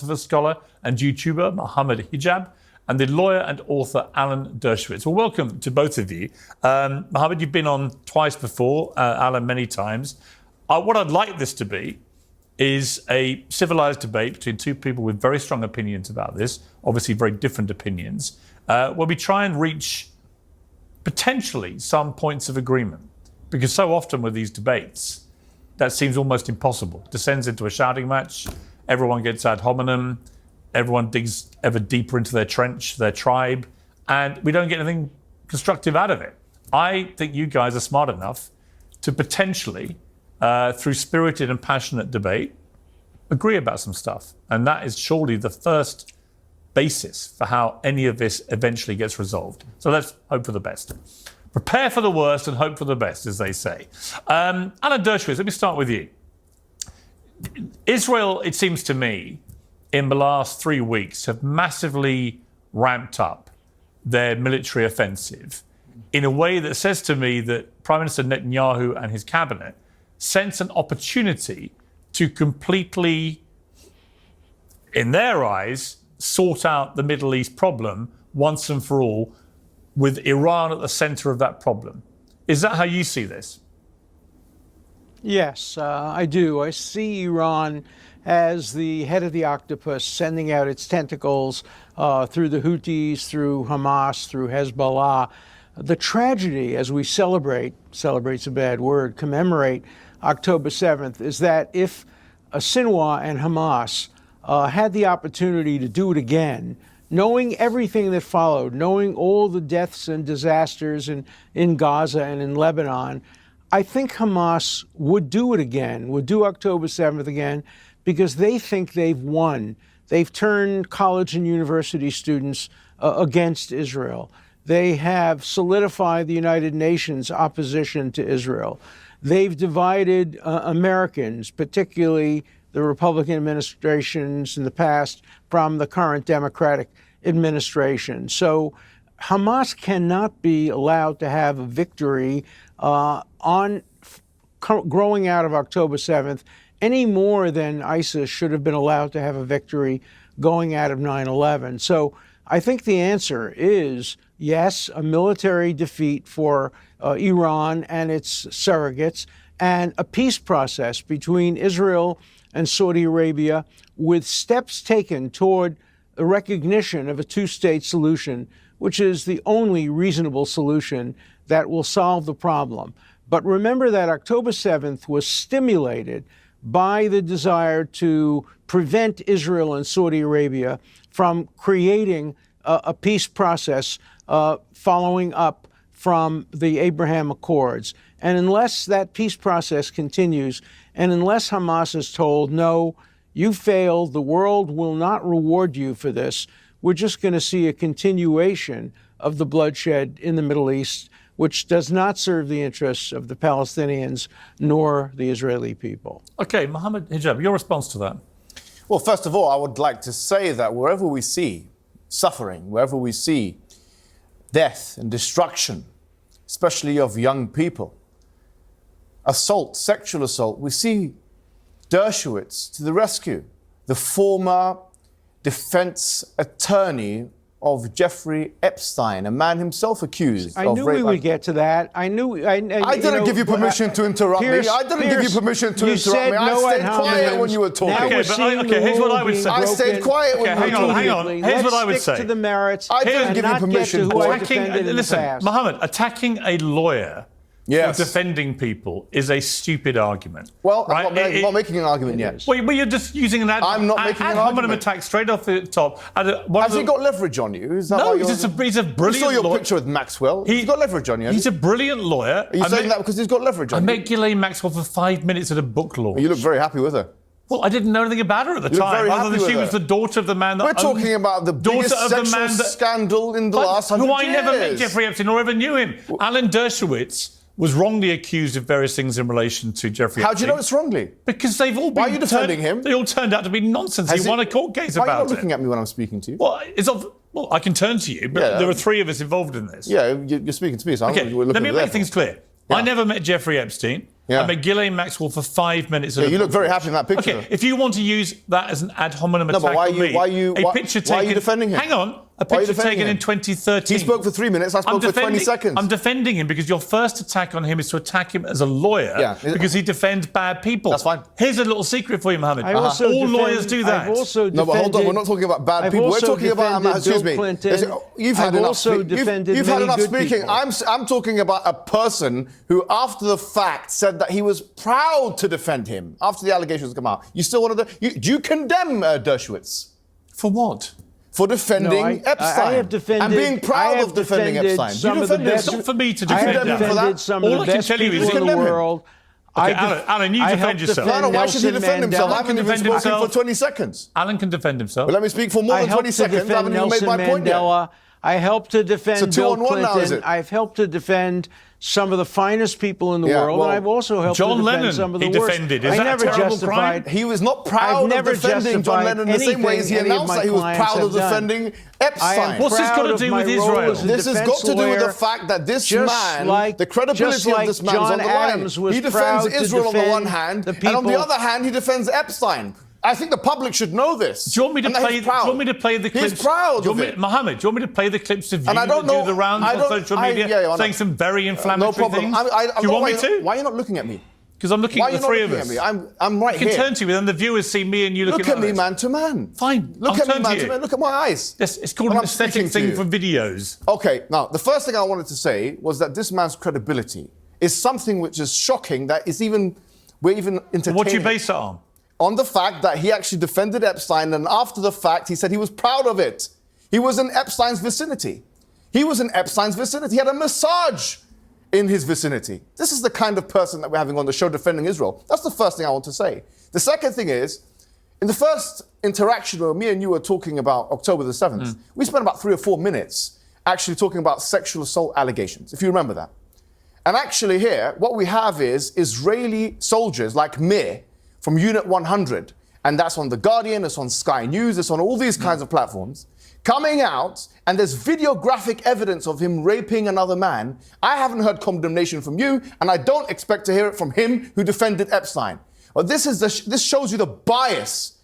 philosopher, scholar, and YouTuber Mohammed HIJAB, and the lawyer and author Alan Dershowitz. Well, welcome to both of you. Mohammed, you've been on twice before, Alan many times. What I'd like this to be is a civilized debate between two people with very strong opinions about this, obviously very different opinions, where we try and reach potentially some points of agreement. Because so often with these debates, that seems almost impossible. It descends into a shouting match, everyone gets ad hominem, everyone digs ever deeper into their trench, their tribe, and we don't get anything constructive out of it. I think you guys are smart enough to potentially, through spirited and passionate debate, agree about some stuff. And that is surely the first basis for how any of this eventually gets resolved. So let's hope for the best. Prepare for the worst and hope for the best, as they say. Alan Dershowitz, let me start with you. Israel, it seems to me, in the last 3 weeks have massively ramped up their military offensive in a way that says to me that Prime Minister Netanyahu and his cabinet sense an opportunity to completely, in their eyes, sort out the Middle East problem once and for all, with Iran at the center of that problem. Is that how you see this? Yes, I do. I see Iran as the head of the octopus sending out its tentacles through the Houthis, through Hamas, through Hezbollah. The tragedy as we celebrate's a bad word, commemorate October 7th, is that if Sinwar and Hamas had the opportunity to do it again, knowing everything that followed, knowing all the deaths and disasters in Gaza and in Lebanon, I think Hamas would do it again, would do October 7th again, because they think they've won. They've turned college and university students against Israel. They have solidified the United Nations opposition to Israel. They've divided Americans, particularly the Republican administrations in the past, from the current Democratic administration. So Hamas cannot be allowed to have a victory on growing out of October 7th any more than ISIS should have been allowed to have a victory going out of 9/11. So I think the answer is yes, a military defeat for Iran and its surrogates, and a peace process between Israel and Saudi Arabia with steps taken toward the recognition of a two-state solution, which is the only reasonable solution that will solve the problem. But remember that October 7th was stimulated by the desire to prevent Israel and Saudi Arabia from creating a peace process following up from the Abraham Accords. And unless that peace process continues, and unless Hamas is told, no, you failed, the world will not reward you for this, we're just going to see a continuation of the bloodshed in the Middle East, which does not serve the interests of the Palestinians nor the Israeli people. Okay, Mohammed HIJAB, your response to that? Well, first of all, I would like to say that wherever we see suffering, wherever we see death and destruction, especially of young people, assault, sexual assault, we see Dershowitz to the rescue, the former defense attorney of Jeffrey Epstein, a man himself accused of rape. I knew we would get to that. I didn't give you permission to interrupt me. I didn't give you permission to interrupt me. I stayed quiet when you were talking. Okay, here's what I would say. I stayed quiet when you were talking. Hang on. Here's what I would say. Stick to the merits. I didn't give you permission. Listen, Mohammed, attacking a lawyer for defending people is a stupid argument. Well, right? I'm not making an argument yet. Well, you're just using an I'm not making an argument. attack straight off the top. Has he got leverage on you? Is that no, he's a brilliant lawyer. You saw your picture with Maxwell. He's got leverage on you. He's a brilliant lawyer. Are you saying that because he's got leverage on you? I met Ghislaine Maxwell for 5 minutes at a book launch. You look very happy with her. Well, I didn't know anything about her at the time, other than she was the daughter of the man that We're talking about the biggest sexual scandal in the last 100 years. I never met Jeffrey Epstein or ever knew him. Alan Dershowitz was wrongly accused of various things in relation to Jeffrey Epstein. How do you know it's wrongly? Because they've all been... Why are you defending him? They all turned out to be nonsense. He won a court case about it. Why are you not looking at me when I'm speaking to you? Well, I can turn to you, but there are three of us involved in this. Yeah, you're speaking to me, so okay, let me make things clear. I never met Jeffrey Epstein. Yeah. and Ghislaine Maxwell for 5 minutes. Yeah, you look very happy in that picture. Okay, if you want to use that as an ad hominem attack but why on me, why are you defending him? Hang on, a picture taken in 2013. He spoke for 3 minutes. I spoke for 20 seconds. I'm defending him because your first attack on him is to attack him as a lawyer because he defends bad people. That's fine. Here's a little secret for you, Mohammed. All lawyers do that. No, but hold on. We're not talking about bad people. We're talking about. Excuse me. You've had enough. You've had enough speaking. I'm talking about a person who, after the fact, said that he was proud to defend him after the allegations come out. You still wanted to? Do you condemn Dershowitz? For what? For defending Epstein. I have defended, and being proud of defending Epstein. Some of the best, it's not for me to defend I have defended some of the best people in the world. Okay, Alan, you defend yourself. No, why should he defend himself? I haven't even spoken for 20 seconds. Alan can defend himself. But let me speak for more than 20 seconds. I haven't even made my point yet. I helped to defend Bill Clinton. Now, is it? I've helped to defend some of the finest people in the world, and I've also helped to defend some of the worst. Defended. Is that a terrible crime? He was not proud of defending John Lennon in the same way as he announced that he was proud of defending Epstein. What's this got to do with Israel? This has got to do with the fact that this man, the credibility of this man is on the line. He defends Israel on the one hand, and on the other hand, he defends Epstein. I think the public should know this. Do you want me to play? Do you want me to play the clips? He's proud of it. Mohammed, do you want me to play the clips of you and I don't know, do the rounds on social media saying some very inflammatory things? No problem. Do you want me to? Why are you not looking at me? Because I'm looking at the three of us. I'm right here. You can turn to me, then the viewers see me and you looking at me man to man. Fine. Look at me man to man. Look at my eyes. It's called an aesthetic thing for videos. Okay, now, the first thing I wanted to say was that this man's credibility is something which is shocking, that is we're even entertaining. What do you base it on? On the fact that he actually defended Epstein, and after the fact, he said he was proud of it. He was in Epstein's vicinity. He had a massage in his vicinity. This is the kind of person that we're having on the show defending Israel. That's the first thing I want to say. The second thing is, in the first interaction where me and you were talking about October the 7th, we spent about 3 or 4 minutes actually talking about sexual assault allegations, if you remember that. And actually here, what we have is Israeli soldiers like Mir, from Unit 100, and that's on The Guardian, it's on Sky News, it's on all these kinds of platforms, coming out, and there's videographic evidence of him raping another man. I haven't heard condemnation from you, and I don't expect to hear it from him who defended Epstein. Well, this shows you the bias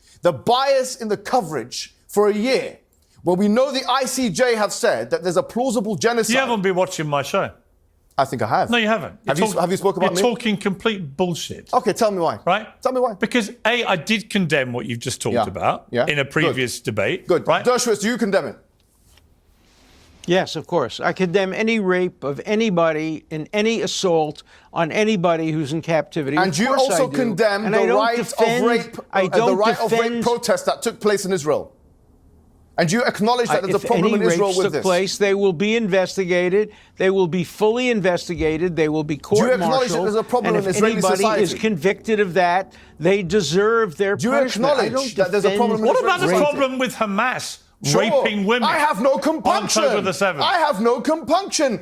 in the coverage for a year, where we know the ICJ have said that there's a plausible genocide. You haven't been watching my show. I think I have. No, you haven't. Have you spoken about me? You're talking complete bullshit. Okay, tell me why. Right? Tell me why. Because, A, I did condemn what you've just talked about in a previous debate. Good. Right? Dershowitz, do you condemn it? Yes, of course. I condemn any rape of anybody and any assault on anybody who's in captivity. And you also condemn the right of rape protest that took place in Israel. And you acknowledge that there's a problem in Israel with this. If any rapes took place, they will be investigated. They will be fully investigated. They will be court-martialed. Do you acknowledge that there's a problem in Israeli society? And if anybody is convicted of that, they deserve their punishment. Do you acknowledge that there's a problem in Israeli society? What about the problem with Hamas? Raping women. I have no compunction. On October the 7th. I have no compunction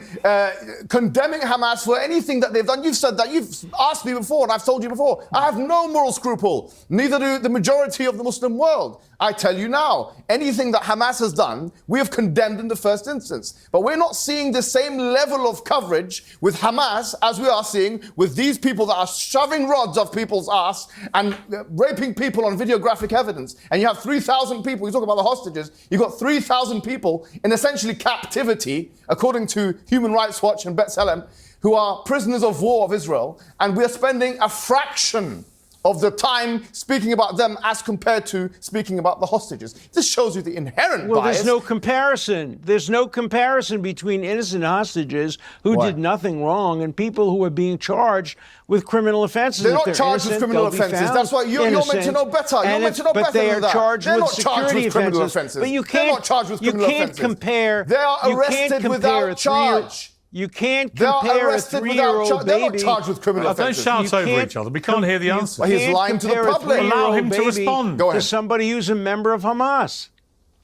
condemning Hamas for anything that they've done. You've said that. You've asked me before, and I've told you before. I have no moral scruple. Neither do the majority of the Muslim world. I tell you now, anything that Hamas has done, we have condemned in the first instance. But we're not seeing the same level of coverage with Hamas as we are seeing with these people that are shoving rods off people's ass and raping people on videographic evidence. And you have 3,000 people. You talk about the hostages. You've got 3,000 people in essentially captivity, according to Human Rights Watch and B'Tselem, who are prisoners of war of Israel. And we're spending a fraction of the time speaking about them as compared to speaking about the hostages. This shows you the inherent bias. There's no comparison. There's no comparison between innocent hostages who did nothing wrong and people who are being charged with criminal offenses. They're not charged with criminal offenses. That's why you're meant to know better. You're meant to know better than that. But they are charged with security criminal offenses. But they're not charged with criminal offenses. Compare. They are arrested without charge. You can't compare a 3-year-old baby. They're not charged with criminal offenses. Don't shout over each other. We can't hear the answer. Well, he's lying to the public. Allow him to respond. To somebody who's a member of Hamas.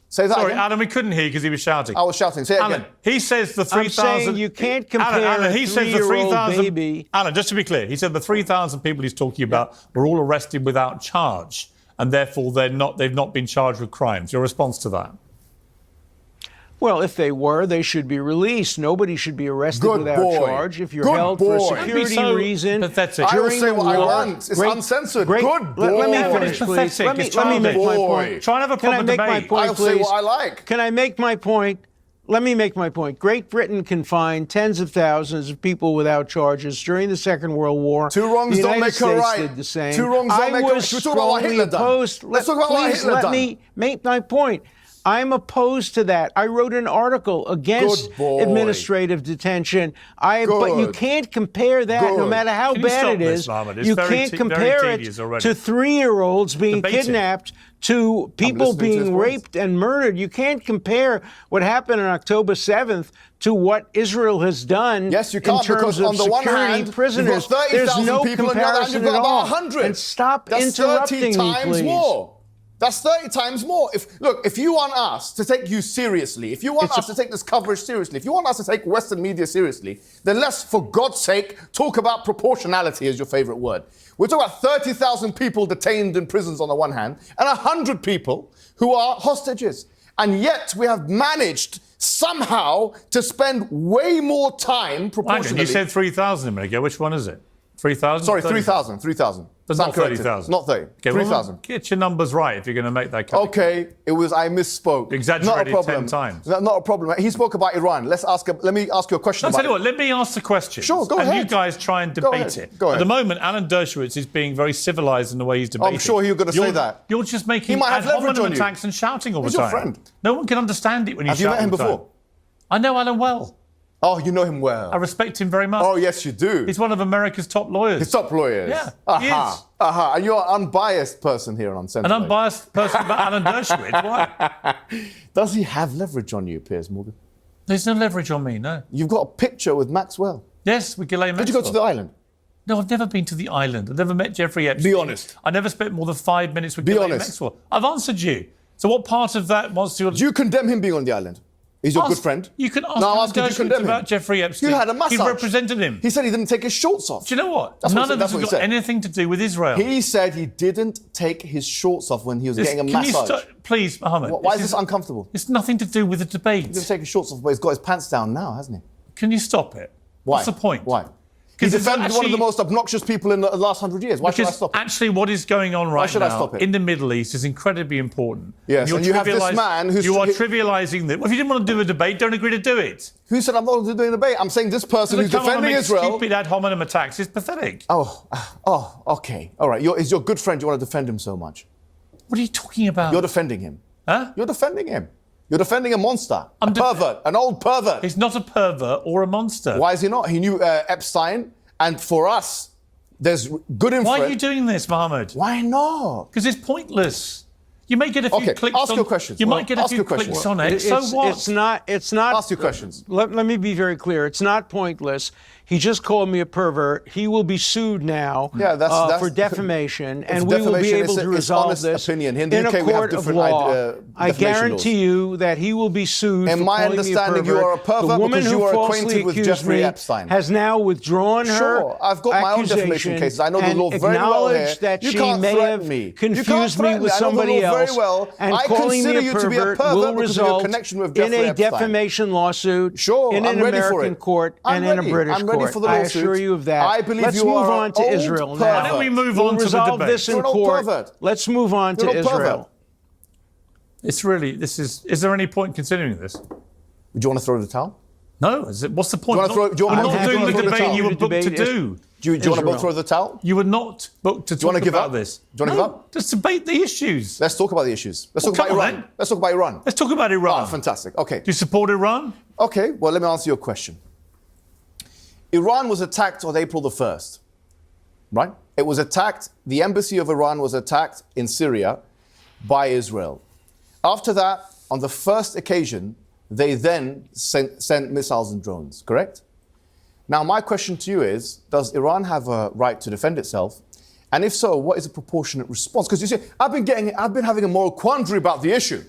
Say that Sorry, again. Adam, we couldn't hear because he was shouting. I was shouting. Say it Alan, again. he says the 3,000... I'm saying you can't compare Alan, he a says the 3-year-old baby... Alan, just to be clear, he said the 3,000 people he's talking about were all arrested without charge, and therefore they've not been charged with crimes. Your response to that? Well, if they were, they should be released. Nobody should be arrested Good without boy. charge. If you're Good held for a boy. security Don't be so reason, pathetic. I will during say the what I war, want. It's uncensored. Good boy. Let me It's finish, please. pathetic. Let me It's make my childish. point. Try and have a Can I proper make my debate. point, I'll please? say what I like. Can I make my point? Let me make my point. Great Britain confined tens of thousands of people without charges during the Second World War. Two wrongs the don't United make a States right. did the same. Two wrongs don't make a right. Should we talk about what Hitler done? Let's talk about what Hitler let done. me make my point. I'm opposed to that. I wrote an article against Good boy. administrative detention. But you Good. can't compare that, no Good. matter how Can you bad stop it this, is. Mohammed? It's You very can't very compare tedious it already. to 3-year-olds being Debate it. kidnapped, to people listening to his being points. raped and murdered. You can't compare what happened on October 7th to what Israel has done Yes, you in can't, terms because of on the one security hand, prisoners. you've got 30,000 There's no people, and the other hand, comparison you've got at all. about 100. And stop That's interrupting 30 me, times please. more. That's 30 times more. If you want us to take you seriously, if you want us to take this coverage seriously, if you want us to take Western media seriously, then let's, for God's sake, talk about proportionality as your favorite word. We're talking about 30,000 people detained in prisons on the one hand, and 100 people who are hostages. And yet we have managed somehow to spend way more time Hang on, proportionally. you said 3,000 a minute ago. Which one is it? 3,000? Sorry, 3,000. But Stand not corrected. 30,000. Not 30. Okay, 3,000. Get your numbers right if you're going to make that claim. Okay, I misspoke. Exaggerated Not a problem. 10 times. Not a problem. He spoke about Iran. Let me ask you a question I'll about tell you what, let me ask the question. Sure, go and ahead. you guys try and Go debate ahead. it. Go At ahead. the moment, Alan Dershowitz is being very civilised in the way he's debating. I'm sure you're going to say that. You're just making He might have ad hominem leverage on you. attacks and shouting all He's the your time. friend. No one can understand it when you Have you shout met him all the time. before? I know Alan well. Oh, you know him well. I respect him very much. Oh, yes, you do. He's one of America's top lawyers. He's top lawyers. Yeah, he is. And you're an unbiased person here on Central. An unbiased person about Alan Dershowitz. Why? Does he have leverage on you, Piers Morgan? There's no leverage on me, no. You've got a picture with Maxwell. Yes, with Ghislaine Maxwell. Did you go to the island? No, I've never been to the island. I've never met Jeffrey Epstein. Be honest. I never spent more than 5 minutes with Be Ghislaine honest. Maxwell. I've answered you. So what part of that wants to... Do you condemn him being on the island? He's your good friend. You can ask No, I'm Alan asking, do you Dershowitz condemn him? about Jeffrey Epstein. You had a massage. He represented him. He said he didn't take his shorts off. Do you know what? That's what None he- of that's this what has he got said. anything to do with Israel. He said he didn't take his shorts off when he was getting a Can you massage. please, Mohammed. Why is this uncomfortable? It's nothing to do with the debate. He didn't take his shorts off, but he's got his pants down now, hasn't he? Can you stop it? Why? What's the point? Why? He 'Cause it's defended one of the actually- most obnoxious people in the last 100 years. Why should I Because stop it? actually what is going on right should I now stop it? in the Middle East is incredibly important. Yes, You're and you have this trivialising- man who's- You are trivialising that. Well, if you didn't want to do a debate, don't agree to do it. Who said I'm not doing a debate? I'm saying this person who's Come on and defending make Israel. stupid ad hominem attacks is pathetic. Oh, okay. All right. He's your good friend. You want to defend him so much. What are you talking about? You're defending him. Huh? You're defending him. You're defending a monster. I'm a pervert. An old pervert. He's not a pervert or a monster. Why is he not? He knew Epstein. And for us, there's good inference. Why are you doing this, Mohammed? Why not? Because it's pointless. You may get a few Okay, clicks ask on your questions. You Well, might get a ask few your clicks questions. on it. So what? It's not. Ask your questions. Let me be very clear. It's not pointless. He just called me a pervert. He will be sued now Yeah, that's- for defamation, It's and we will be defamation. able It's to it's resolve honest this opinion. In the in UK, a we have court of different law. I defamation guarantee laws. you that he will be sued. In for my calling me understanding, a pervert. you are a pervert the woman because you who are falsely acquainted with accused Jeffrey me Epstein. has now withdrawn her Sure, I've got my own defamation accusation cases. I know the and law very well here. acknowledged that You she can't may threaten have me. You confused can't me threaten with me. I know the somebody law very else. well. And I calling me consider a you to be a pervert pervert will because of your result connection with in Jeffrey a Epstein. defamation lawsuit Sure, in I'm an ready for American it. court I'm and in a ready. British I'm ready court. for the I lawsuit. assure you of that. I believe Let's you move are on an to old Israel pervert. now. Why don't we move We'll on to the resolve debate? this in You're an old court. pervert. Let's move on You're to an old Israel. pervert. It's really, is there any point considering this? Do you want to throw the towel? No. What's the point? Do you wanna throw- do you want I'm me not to doing the throw the debate towel? you were booked to Debate do. Do you want to Israel. both throw the towel? You were not booked to you wanna talk give about up? this. Do you wanna give up? Just debate the issues. Let's talk about the issues. Let's Well, talk about come on, Iran. then. Let's talk about Iran. Let's talk about Iran. Oh, fantastic. Okay. Do you support Iran? Okay, well, let me answer your question. Iran was attacked on April the 1st, right? It was attacked, the embassy of Iran was attacked in Syria by Israel. After that, on the first occasion, they then sent missiles and drones, correct? Now, my question to you is, does Iran have a right to defend itself? And if so, what is a proportionate response? Because you see, I've been having a moral quandary about the issue,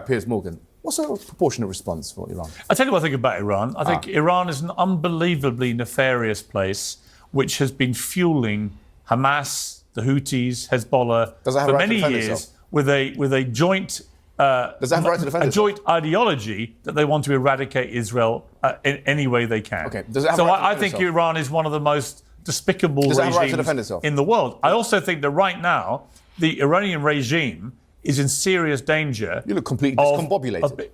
Piers Morgan. What's a proportionate response for Iran? I'll tell you what I think about Iran. I think Iran is an unbelievably nefarious place which has been fueling Hamas, the Houthis, Hezbollah Does it have for a right to many defend years itself? with a joint Does it have a right to defend a itself? joint ideology that they want to eradicate Israel in any way they can. Okay. Does it have so a right to I defend think itself? Iran is one of the most despicable Does it have regimes a right to defend itself? in the world. I also think that right now the Iranian regime is in serious danger. You look completely discombobulated.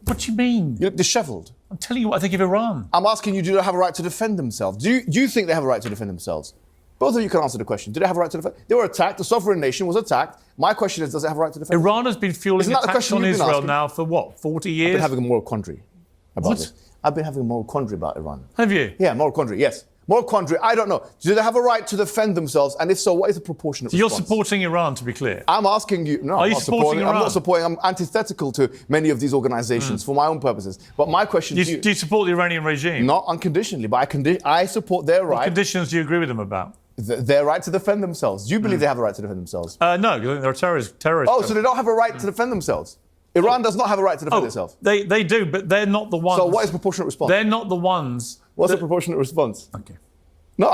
What do you mean? You look dishevelled. I'm telling you what I think of Iran. I'm asking you, do they have a right to defend themselves? Do you think they have a right to defend themselves? Both of you can answer the question. Do they have a right to defend? They were attacked. The sovereign nation was attacked. My question is, does it have a right to defend? Iran has been fueling Isn't that the attacks question on you've been Israel asking? now for what, 40 I've years? been having a moral quandary about What? this. I've been having a moral quandary about Iran. Have you? Yeah, moral quandary, yes. Moral quandary, I don't know. Do they have a right to defend themselves? And if so, what is the proportionate So you're response? supporting Iran, to be clear? I'm asking you. No, Are I'm you not supporting I'm Iran? not supporting. I'm antithetical to many of these organizations for my own purposes. But my question to you. Do you support the Iranian regime? Not unconditionally, but I support their What right. conditions do you agree with them about? Their right to defend themselves. Do you believe they have a right to defend themselves? No, because I think they're terrorists. Oh, so they don't have a right to defend themselves. Iran does not have a right to defend itself. They do, but they're not the ones. So what is proportionate response? They're not the ones. What's the proportionate response? Okay. No,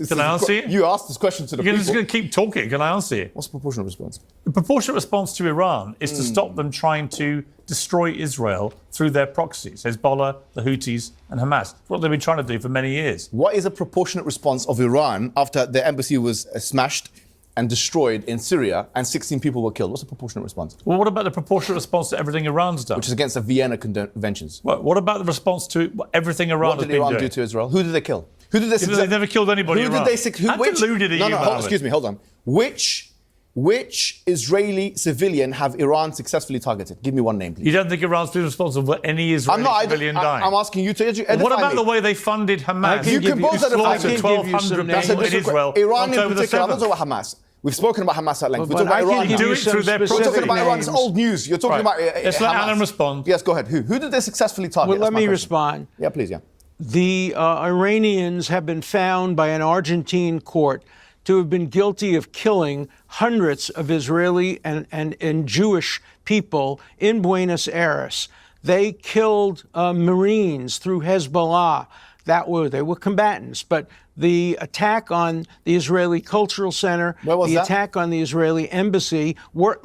Can I answer you? You asked this question to the You're people. just going to keep talking. Can I answer you? What's the proportionate response? The proportionate response to Iran is to stop them trying to destroy Israel through their proxies, Hezbollah, the Houthis, and Hamas. That's what they've been trying to do for many years. What is a proportionate response of Iran after their embassy was smashed and destroyed in Syria and 16 people were killed? What's the proportionate response? Well, what about the proportionate response to everything Iran's done? Which is against the Vienna Conventions. What about the response to everything Iran What has did been Iran doing? do to Israel? Who did they kill? Who did they? They never killed anybody in Who Iran. did they? How deluded are you, hold, Mohammed? excuse me, hold on. Which Israeli civilian have Iran successfully targeted? Give me one name, please. You don't think Iran's been responsible for any Israeli civilian dying? I'm asking you to edify What about me. the way they funded Hamas? You can both slaughtered give you some 1,200 names. people in Israel Iran on in October the particular. I'm not 7th. talking about Hamas. We've spoken about Hamas at length. We're But talking about I Iran. can give now. you Do it some through their specific We're talking about Iran. It's names. old news. You're talking Right. about Let's let Hamas. Alan respond. Yes, go ahead. Who did they successfully target? Well, That's let my me question. respond. Yeah, please, yeah. The Iranians have been found by an Argentine court to have been guilty of killing hundreds of Israeli and Jewish people in Buenos Aires. They killed Marines through Hezbollah. They were combatants, but the attack on the Israeli Cultural Center, the attack on the Israeli embassy were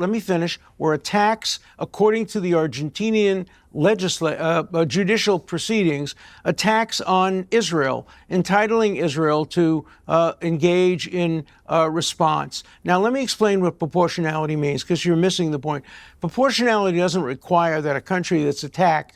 attacks, according to the Argentinian judicial proceedings, attacks on Israel, entitling Israel to engage in response. Now, let me explain what proportionality means, because you're missing the point. Proportionality doesn't require that a country that's attack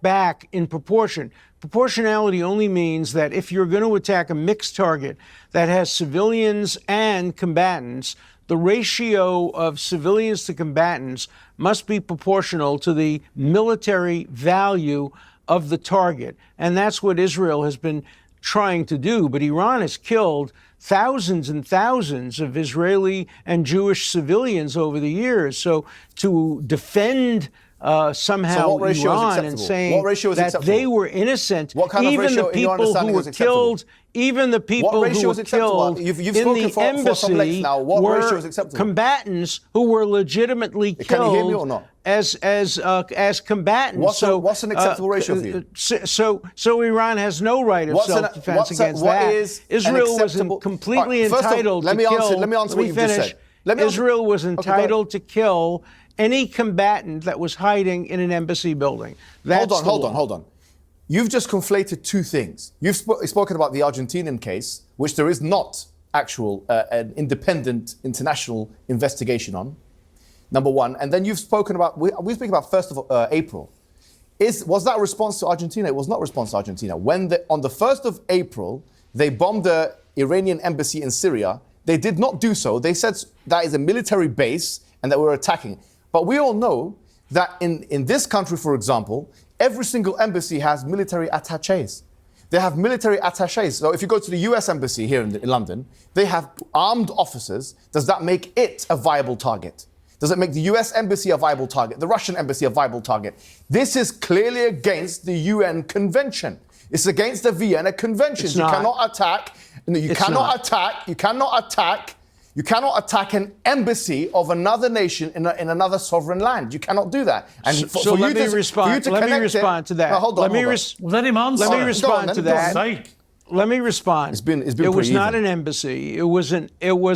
back in proportion. Proportionality only means that if you're going to attack a mixed target that has civilians and combatants, the ratio of civilians to combatants must be proportional to the military value of the target. And that's what Israel has been trying to do. But Iran has killed thousands and thousands of Israeli and Jewish civilians over the years. So to defend somehow Iran and saying that they were innocent, what kind even of ratio the in your people who understanding were is acceptable? killed, even the people who were killed You've in spoken the for some length embassy now. What ratio is were acceptable? combatants who were legitimately Can you hear me or killed not? as combatants. What's an acceptable ratio for you? So Iran has no right of self-defense against that. Israel was completely entitled to kill. Let me answer what you've just said. Israel was entitled to kill any combatant that was hiding in an embassy building. Hold on. You've just conflated two things. You've spoken about the Argentinian case, which there is not an independent international investigation on, number one. And then you've spoken about, we speak about 1st of April. Was that a response to Argentina? It was not a response to Argentina. On the 1st of April, they bombed the Iranian embassy in Syria. They did not do so. They said that is a military base and that we're attacking. But we all know that in this country, for example, every single embassy has military attachés. They have military attachés. So if you go to the US embassy here in London, they have armed officers. Does that make it a viable target? Does it make the US embassy a viable target? The Russian embassy a viable target? This is clearly against the UN Convention. It's against the Vienna Conventions. You cannot attack. You cannot attack an embassy of another nation in another sovereign land. You cannot do that. And so let me respond to that. No, hold on. Let him answer. Let me respond to that. Let me respond. It's been it was pretty not even. an embassy. It was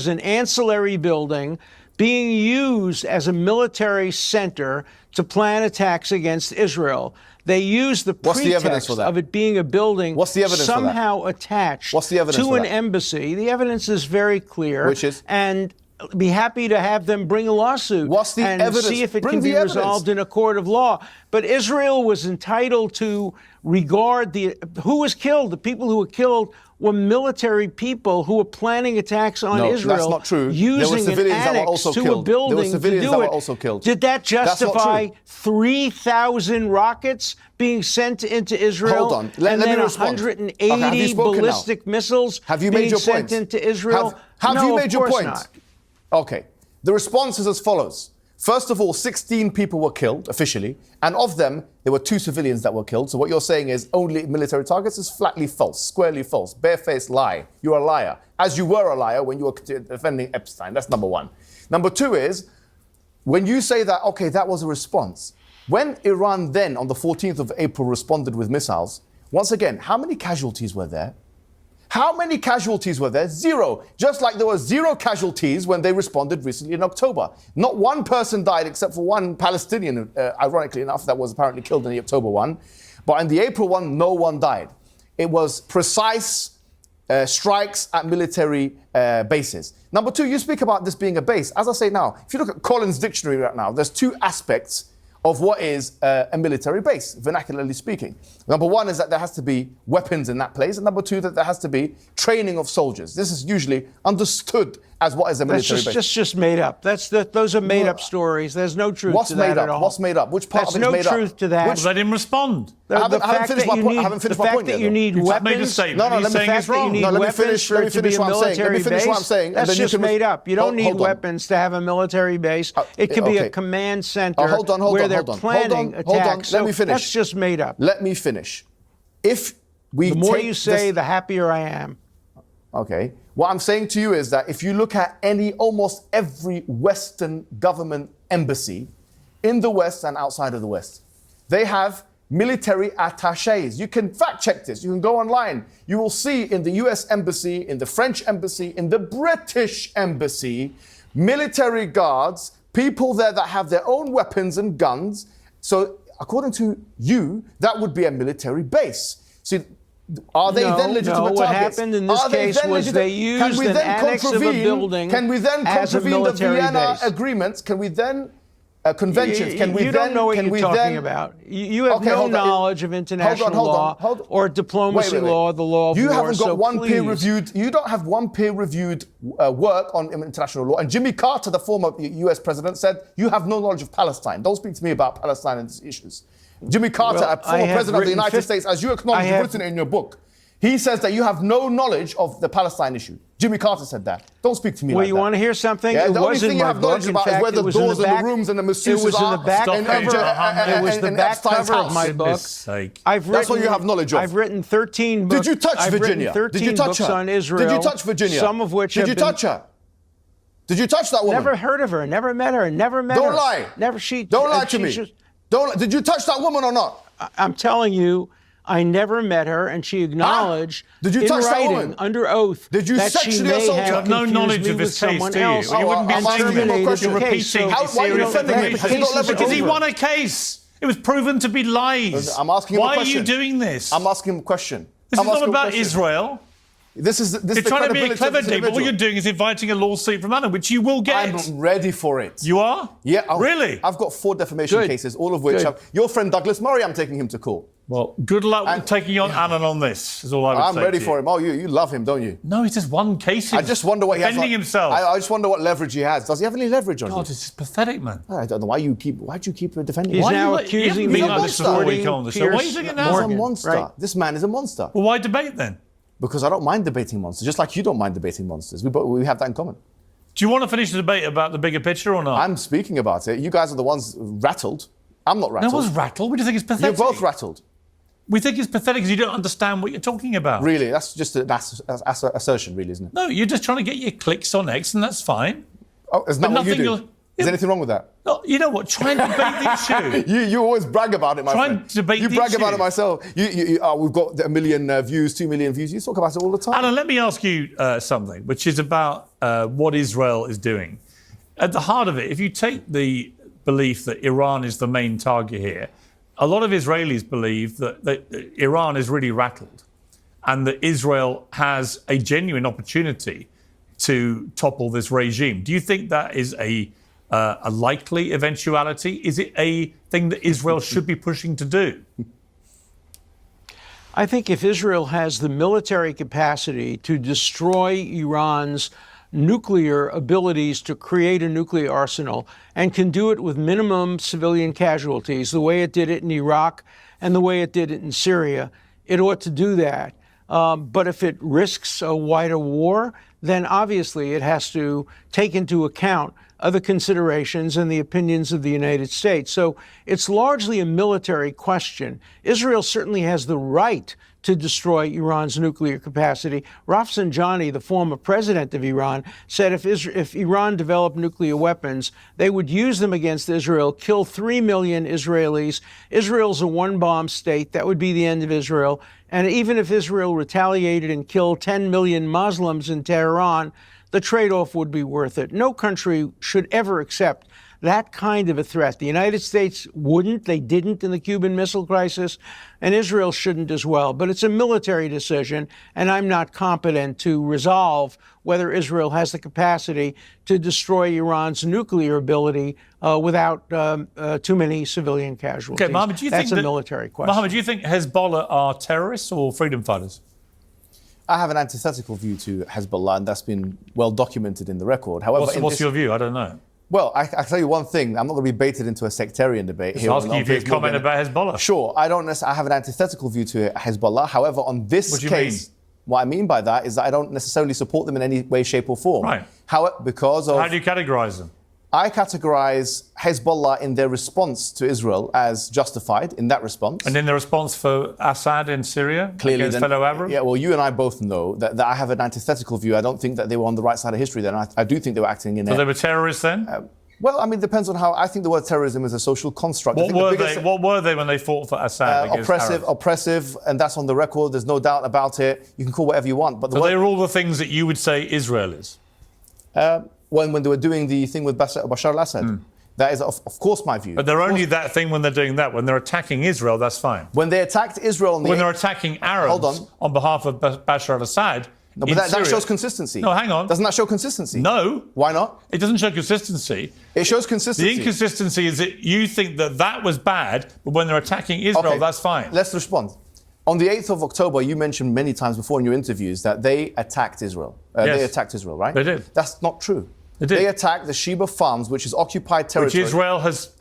an ancillary building being used as a military center to plan attacks against Israel. They use the What's the evidence pretext for that? of it being a building What's the evidence for that? somehow attached What's the evidence to for an that? embassy. The evidence is very clear. Which is? And be happy to have them bring a lawsuit What's the and evidence? see if it Bring can be the evidence. resolved in a court of law. But Israel was entitled to regard who was killed. The people who were killed were military people who were planning attacks on No, Israel. that's not true. There were Using an civilians that were annex also to a killed. There were building to civilians do that were it. also killed. Did that That's not justify true. 3,000 rockets being sent into Israel? Hold on. Let and me then respond. 180 Okay, have you spoken now? ballistic missiles Have you being made your sent point? into Israel? Have No, you made of your course point? not. Okay. The response is as follows. First of all, 16 people were killed officially, and of them, there were 2 civilians that were killed. So what you're saying is only military targets is flatly false, squarely false, barefaced lie. You're a liar, as you were a liar when you were defending Epstein. That's number one. Number two is, when you say that, okay, that was a response, when Iran then, on the 14th of April, responded with missiles, once again, how many casualties were there? How many casualties were there? 0. Just like there were 0 casualties when they responded recently in October. Not one person died except for one Palestinian, ironically enough, that was apparently killed in the October one. But in the April one, no one died. It was precise strikes at military bases. Number 2, you speak about this being a base. As I say now, if you look at Collins' dictionary right now, there's 2 aspects of what is a military base, vernacularly speaking. Number 1 is that there has to be weapons in that place, and number 2, that there has to be training of soldiers. This is usually understood as what is a military base. That's just made up. Those are made up stories. There's no truth What's to that made at up? all. What's made up? Which part There's of it is no made up? truth to that. Which- Let him respond. I haven't finished my point. I haven't finished my point The yet, fact that you though. need You just weapons. made a statement. No, no, He's let me saying it's The fact that you wrong. need No, let me weapons finish- for let it me to be finish a what I'm saying. Let me military finish what I'm base, saying, and That's then you just can made up. You don't need hold on. weapons to have a military base. It could be okay. a command center Hold on, where they're planning attacks. Let me So finish. That's just made up. Let me finish. If we The more take you say, this- the happier I am. Okay. What I'm saying to you is that if you look at almost every Western government embassy in the West and outside of the West, they have military attaches. You can fact check this. You can go online. You will see in the US embassy, in the French embassy, in the British embassy, military guards, people there that have their own weapons and guns. So according to you, that would be a military base. See, are they then legitimate targets? What happened in this Are they case then was they used Can we an then annex of a contravene- building Can we then as a contravene the military Vienna base. agreements? Can we then conventions? Can we you then? don't know what can you're we talking then, about. You have Okay, no hold on. knowledge of international law or diplomacy Wait. law, the law of You war. haven't got so one please. peer-reviewed. You don't have one peer-reviewed work on international law. And Jimmy Carter, the former U.S. president, said you have no knowledge of Palestine. Don't speak to me about Palestine and these issues. Jimmy Carter, Well, a former president of the United States, as you acknowledge, you've written it in your book. He says that you have no knowledge of the Palestine issue. Jimmy Carter said that. Don't speak to me Well, like you that. want to hear something? Yeah, It the only was thing in you my have knowledge book. In about is fact, where the it was in doors the and the back- rooms and the masseuses It was in the are back and- cover. It was the and back Epstein's cover of house. my Goodness book. sake. That's what you have knowledge of. I've written 13 books. Did you touch I've Virginia? Written 13 Did you touch books her? on Israel. Did you touch Virginia? Some of which Did have you been, touch her? Did you touch that woman? Never heard of her. Never met her. Never met her. Don't lie. Never. Don't lie to me. Did you touch that woman or not? I'm telling you, I never met her, and she acknowledged Did you in touch that writing, woman? under oath, Did you that she sexually may assault her? have You have no confused knowledge me of with his case, someone do you? else. You wouldn't be I'm saying asking you a that. question. You're Okay, repeating so- a Why are you series of defending him? things. Because you don't leverage Because he over. won a case. It was proven to be lies. I'm asking him a Why are question. you doing this? I'm asking him a question. This I'm is not asking him a about question. Israel. This is You're the trying to be a credibility of clever this dick, but what individual. you're doing is inviting a lawsuit from Anna, which you will get. I'm ready for it. You are? Yeah. Really? I've got 4 defamation Good. cases, all of which Good. have... Your friend Douglas Murray, I'm taking him to court. Well, good luck with And- taking on Annan on this, is all I would say. I'm ready to you. for him. Oh, you love him, don't you? No, he's just one case. I just wonder what he has. defending himself. I just wonder what leverage he has. Does he have any leverage on you? God, this is pathetic, man. I don't know why you keep defending He's him. Why now you accusing haven't me been of like this before we supporting come on the show. Why are you Pierce doing it He's now? a Morgan, monster. right. This man is a monster. Well, why debate then? Because I don't mind debating monsters, just like you don't mind debating monsters. We have that in common. Do you want to finish the debate about the bigger picture or not? I'm speaking about it. You guys are the ones rattled. I'm not No rattled. one's rattled. We just think it's You're pathetic. both rattled. We think it's pathetic because you don't understand what you're talking about. Really, that's just an assertion, really, isn't it? No, you're just trying to get your clicks on X, and that's fine. Oh, isn't that But what you nothing do? you'll- Is there anything wrong with that? No, you know what? Try and debate the issue. You always brag about it, my Try friend. and debate you the brag about issue. it myself. We've got 1 million views, 2 million views. You talk about it all the time. Alan, let me ask you something, which is about what Israel is doing. at the heart of it, if you take the belief that Iran is the main target here, a lot of Israelis believe that Iran is really rattled and that Israel has a genuine opportunity to topple this regime. Do you think that is a likely eventuality? Is it a thing that Israel should be pushing to do? I think if Israel has the military capacity to destroy Iran's nuclear abilities to create a nuclear arsenal and can do it with minimum civilian casualties, the way it did it in Iraq and the way it did it in Syria, it ought to do that. But if it risks a wider war, then obviously it has to take into account other considerations and the opinions of the United States. So it's largely a military question. Israel certainly has the right to destroy Iran's nuclear capacity. Rafsanjani, the former president of Iran, said if Iran developed nuclear weapons, they would use them against Israel, kill 3 million Israelis. Israel's a one-bomb state. That would be the end of Israel. And even if Israel retaliated and killed 10 million Muslims in Tehran, the trade-off would be worth it. No country should ever accept that kind of a threat. The United States wouldn't. They didn't in the Cuban Missile Crisis, and Israel shouldn't as well. But it's a military decision, and I'm not competent to resolve whether Israel has the capacity to destroy Iran's nuclear ability without too many civilian casualties. Okay, Mohammed, do you That's think a military question. Mohammed, do you think Hezbollah are terrorists or freedom fighters? I have an antithetical view to Hezbollah, and that's been well documented in the record. However, what's your view? I don't know. Well, I tell you one thing. I'm not going to be baited into a sectarian debate here. Asking if you comment about Hezbollah. Sure. I have an antithetical view to Hezbollah. However, on this case, what I mean by that is that I don't necessarily support them in any way, shape, or form. Right. How do you categorize them? I categorize Hezbollah in their response to Israel as justified in that response. And in the response for Assad in Syria, clearly, against fellow Arabs? Yeah, well, you and I both know that I have an antithetical view. I don't think that they were on the right side of history then. I do think they were acting in So they were terrorists then? Well, I mean, it depends on how. I think the word terrorism is a social construct. What were they when they fought for Assad? Oppressive, and that's on the record. There's no doubt about it. You can call whatever you want. But they were all the things that you would say Israel is? When they were doing the thing with Bashar al-Assad. That is, of course, my view. But they're only that thing when they're doing that. When they're attacking Israel, that's fine. When they attacked Israel... When they're attacking Arabs on behalf of Bashar al-Assad... No, but that shows consistency. No, hang on. Doesn't that show consistency? No. Why not? It doesn't show consistency. It shows consistency. The inconsistency is that you think that was bad, but when they're attacking Israel, that's fine. Let's respond. On the 8th of October, you mentioned many times before in your interviews that they attacked Israel. Yes. They attacked Israel, right? They did. That's not true. They did. They attacked the Sheba Farms, which is occupied territory. Which Israel has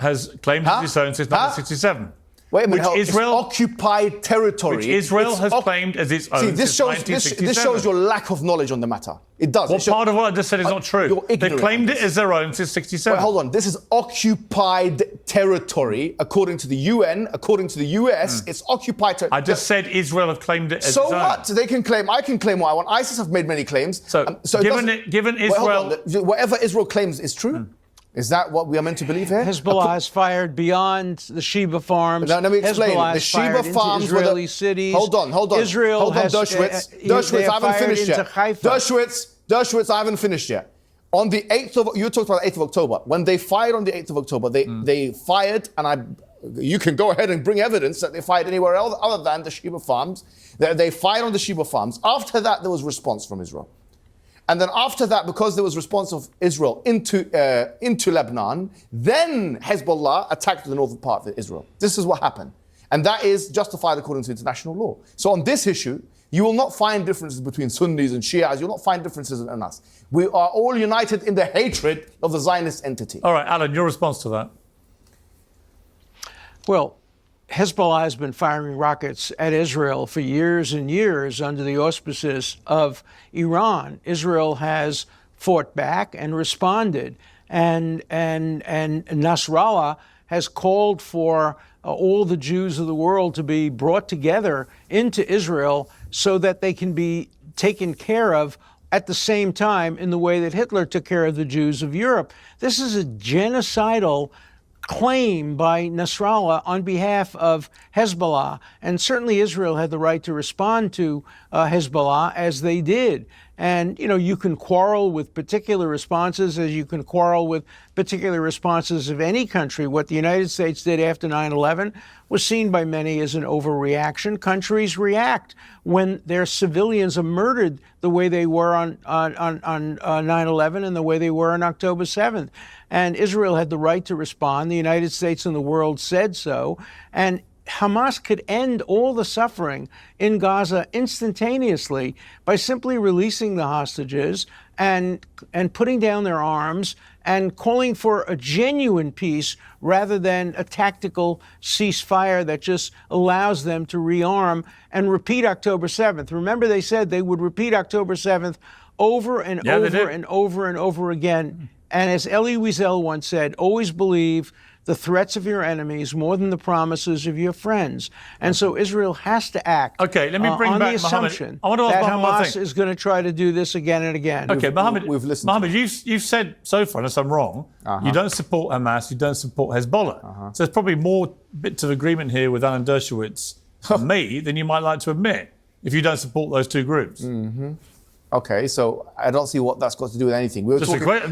claimed as its own since 1967. Wait a minute. Which Israel, it's occupied territory. Which Israel has claimed as its own since 1967. This shows your lack of knowledge on the matter. It does. Well, part of what I just said is not true. They claimed it as their own since 1967. Wait, hold on. This is occupied territory, according to the UN, according to the US. It's occupied territory. I just said Israel have claimed it as its own. So what? They can claim. I can claim what I want. ISIS have made many claims. So given Israel... Wait, whatever Israel claims is true. Is that what we are meant to believe here? Hezbollah has fired beyond the Sheba Farms. Now, let me explain. Hezbollah the Sheba Farms were Israeli cities. Hold on. Israel has Dershowitz, I haven't finished yet. Dershowitz, I haven't finished yet. On the 8th of... You talked about the 8th of October. When they fired on the 8th of October, they fired, and you can go ahead and bring evidence that they fired anywhere else other than the Sheba Farms. They fired on the Sheba Farms. After that, there was response from Israel. And then after that, because there was response of Israel into Lebanon, then Hezbollah attacked the northern part of Israel. This is what happened. And that is justified according to international law. So on this issue, you will not find differences between Sunnis and Shias. You'll not find differences in us. We are all united in the hatred of the Zionist entity. All right, Alan, your response to that? Well, Hezbollah has been firing rockets at Israel for years and years under the auspices of Iran. Israel has fought back and responded, and Nasrallah has called for all the Jews of the world to be brought together into Israel so that they can be taken care of at the same time in the way that Hitler took care of the Jews of Europe. This is a genocidal claim by Nasrallah on behalf of Hezbollah. And certainly Israel had the right to respond to Hezbollah as they did. And, you can quarrel with particular responses as you can quarrel with particular responses of any country. What the United States did after 9/11 was seen by many as an overreaction. Countries react when their civilians are murdered the way they were on 9/11 and the way they were on October 7th. And Israel had the right to respond. The United States and the world said so. And Hamas could end all the suffering in Gaza instantaneously by simply releasing the hostages and putting down their arms and calling for a genuine peace rather than a tactical ceasefire that just allows them to rearm and repeat October 7th. Remember, they said they would repeat October 7th over and over and over and over again. And as Elie Wiesel once said, always believe the threats of your enemies more than the promises of your friends. And so Israel has to act let me bring on back the assumption I want to ask that Mohammed Hamas is going to try to do this again and again. Okay, Mohammed, we've listened Mohammed, you've said so far, unless I'm wrong, you don't support Hamas, you don't support Hezbollah. So there's probably more bits of agreement here with Alan Dershowitz and me than you might like to admit if you don't support those two groups. Okay, so I don't see what that's got to do with anything. We were talking about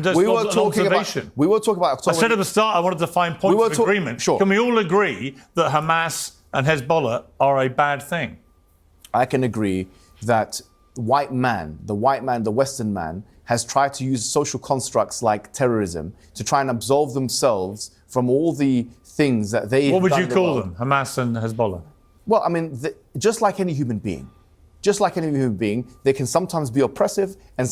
October. I said at the start I wanted to find points of agreement. Sure. Can we all agree that Hamas and Hezbollah are a bad thing? I can agree that the Western man, has tried to use social constructs like terrorism to try and absolve themselves from all the things that they. What would you call them, Hamas and Hezbollah? Well, I mean, just like any human being. Just like any human being, they can sometimes be oppressive and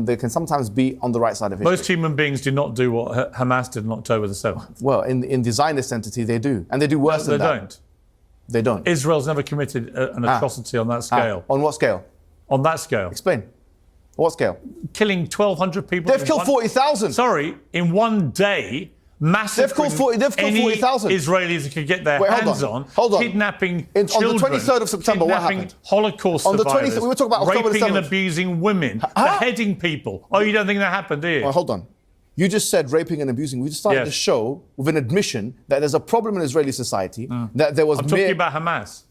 they can sometimes be on the right side of history. Most human beings do not do what Hamas did on October the 7th. Well, in the Zionist entity, they do. And they do worse than that. They don't. They don't. Israel's never committed an atrocity on that scale. On what scale? On that scale. Explain. What scale? Killing 1,200 people. They've killed 40,000. Sorry, in one day. Massacring they've killed 40,000. Israelis could get their hands on. Kidnapping children. On the 23rd of September, what happened? Holocaust on the survivors. We were talking about October the 7th. Raping and abusing women. Beheading people. Oh, you don't think that happened, do you? Well, hold on. You just said raping and abusing. We just started the show with an admission that there's a problem in Israeli society. That there was. I'm talking about Hamas.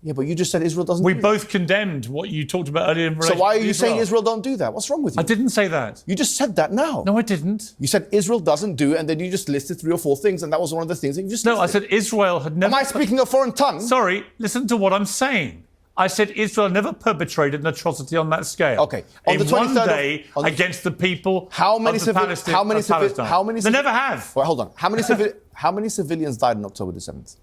Yeah, but you just said Israel doesn't. We both condemned what you talked about earlier in relation to So why are you saying Israel don't do that? What's wrong with you? I didn't say that. You just said that now. No, I didn't. You said Israel doesn't do, and then you just listed 3 or 4 things, and that was one of the things that you just listed. No, I said Israel had never. Am I speaking a foreign tongue? Sorry, listen to what I'm saying. I said Israel never perforted an atrocity on that scale. Okay. On the 23rd one day against the people of Palestine. How many they never have. Well, hold on. How many civilians died on October the 7th?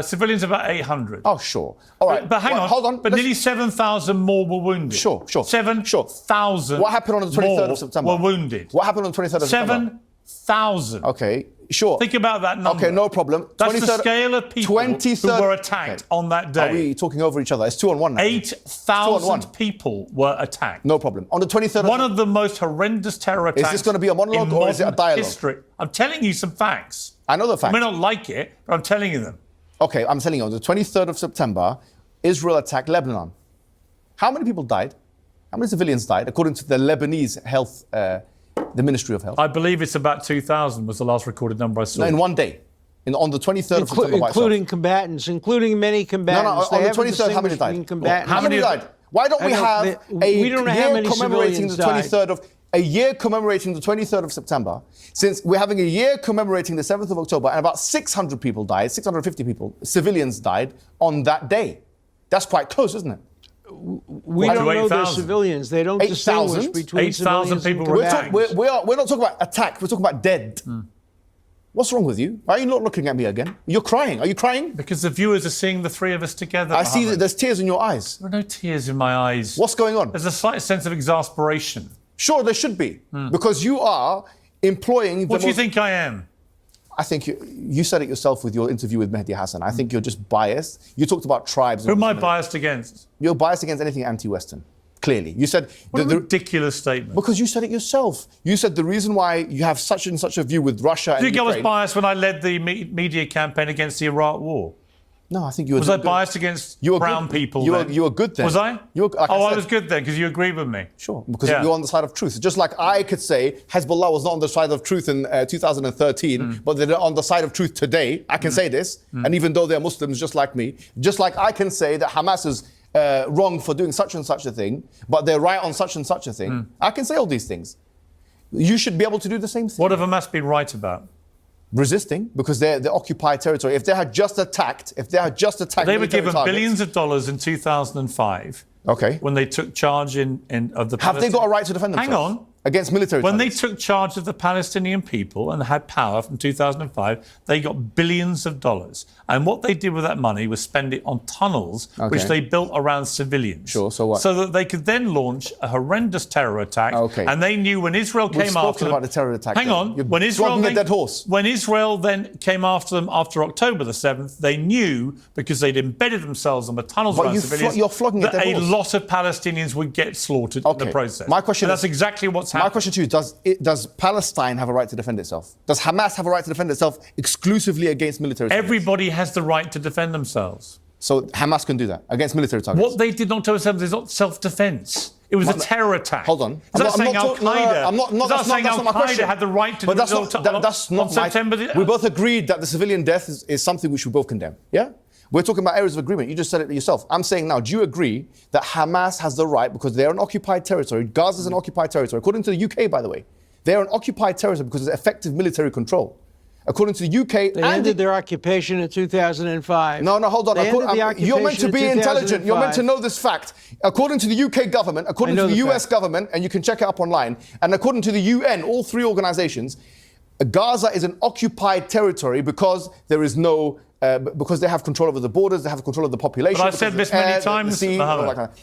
Civilians about 800. Oh, sure. All right. But hang on. Hold on. But nearly 7,000 more were wounded. Sure. 7,000 What happened on the 23rd of September? Were wounded. What happened on the 23rd of September? 7,000. Okay. Sure. Think about that number. Okay, no problem. That's the scale of people who were attacked on that day. Are we talking over each other? It's 2 on 1 now. 8,000 people were attacked. No problem. On the 23rd One of the most horrendous terror attacks. Is this going to be a monologue or is it a dialogue? History. I'm telling you some facts. I know the facts. You may not like it, but I'm telling you them. Okay, I'm telling you, on the 23rd of September, Israel attacked Lebanon. How many people died? How many civilians died, according to the Lebanese health, the Ministry of Health? I believe it's about 2,000 was the last recorded number I saw. No, in one day. On the 23rd of September. Including combatants, including many combatants. No, on the 23rd, how many died? How many died? Why don't we have a year commemorating the 23rd of... A year commemorating the 23rd of September, since we're having a year commemorating the 7th of October, and about 600 people died, 650 people, civilians died on that day. That's quite close, isn't it? We don't know they're civilians. They don't distinguish between 8,000 people were attacked. We're not talking about attack, we're talking about dead. What's wrong with you? Why are you not looking at me again? You're crying. Are you crying? Because the viewers are seeing the three of us together. I see that there's tears in your eyes. There are no tears in my eyes. What's going on? There's a slight sense of exasperation. Sure, there should be. Because you are employing... What do you think I am? I think you said it yourself with your interview with Mehdi Hassan. I think you're just biased. You talked about tribes. Who am I biased against? You're biased against anything anti-Western. Clearly. You said... What a ridiculous statement. Because you said it yourself. You said the reason why you have such and such a view with Russia and Do you think Ukraine... I was biased when I led the media campaign against the Iraq war? No, I think you were... Was I biased against brown people then? You were good then. Was I? I was good then because you agreed with me. Sure, because you're on the side of truth. Just like I could say Hezbollah was not on the side of truth in 2013, but they're on the side of truth today. I can say this. And even though they're Muslims just like me, just like I can say that Hamas is wrong for doing such and such a thing, but they're right on such and such a thing. I can say all these things. You should be able to do the same thing. What have Hamas been right about? Resisting, because they're occupied territory. If they had just attacked, they were given billions of dollars in 2005. Okay. When they took charge of the. Have they got a right to defend themselves? Hang on. Against military When targets? they took charge of the Palestinian people and had power from 2005, they got billions of dollars. And what they did with that money was spend it on tunnels, which they built around civilians. Sure, so what? So that they could then launch a horrendous terror attack. Okay. And they knew when Israel We've came after spoken them. about the terror attack. Hang on. You're When Israel flogging a dead horse. When Israel then came after them after October the 7th, they knew, because they'd embedded themselves on the tunnels around civilians, you're flogging a that dead a horse. lot of Palestinians would get slaughtered in the process. My question and that's exactly what's happening. My question to you, does Palestine have a right to defend itself? Does Hamas have a right to defend itself exclusively against military targets? Everybody has the right to defend themselves. So Hamas can do that against military targets? What they did on October 7th is not self-defense. It was a terror attack. Hold on. Is that saying Al-Qaeda? That's not my question. Had the right to but do that's not September? We both agreed that the civilian death is something which we both condemn. Yeah? We're talking about areas of agreement. You just said it yourself. I'm saying now, do you agree that Hamas has the right, because they're an occupied territory, Gaza's an occupied territory, according to the UK, by the way, they're an occupied territory because of effective military control. According to the UK, they ended their occupation in 2005. No, hold on. You're meant to be intelligent. You're meant to know this fact. According to the UK government, according to the US government, and you can check it up online, and according to the UN, all three organizations, Gaza is an occupied territory because there is no, because they have control over the borders, they have control of the population. But I've said this many times.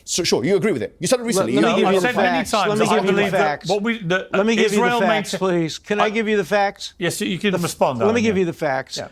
So, sure, you agree with it. You said it recently. Let me give you the facts. Let me give you the facts. Let me give you the facts, please. Can I give you the facts? Yes, you can respond. Let me give you the facts. Yeah.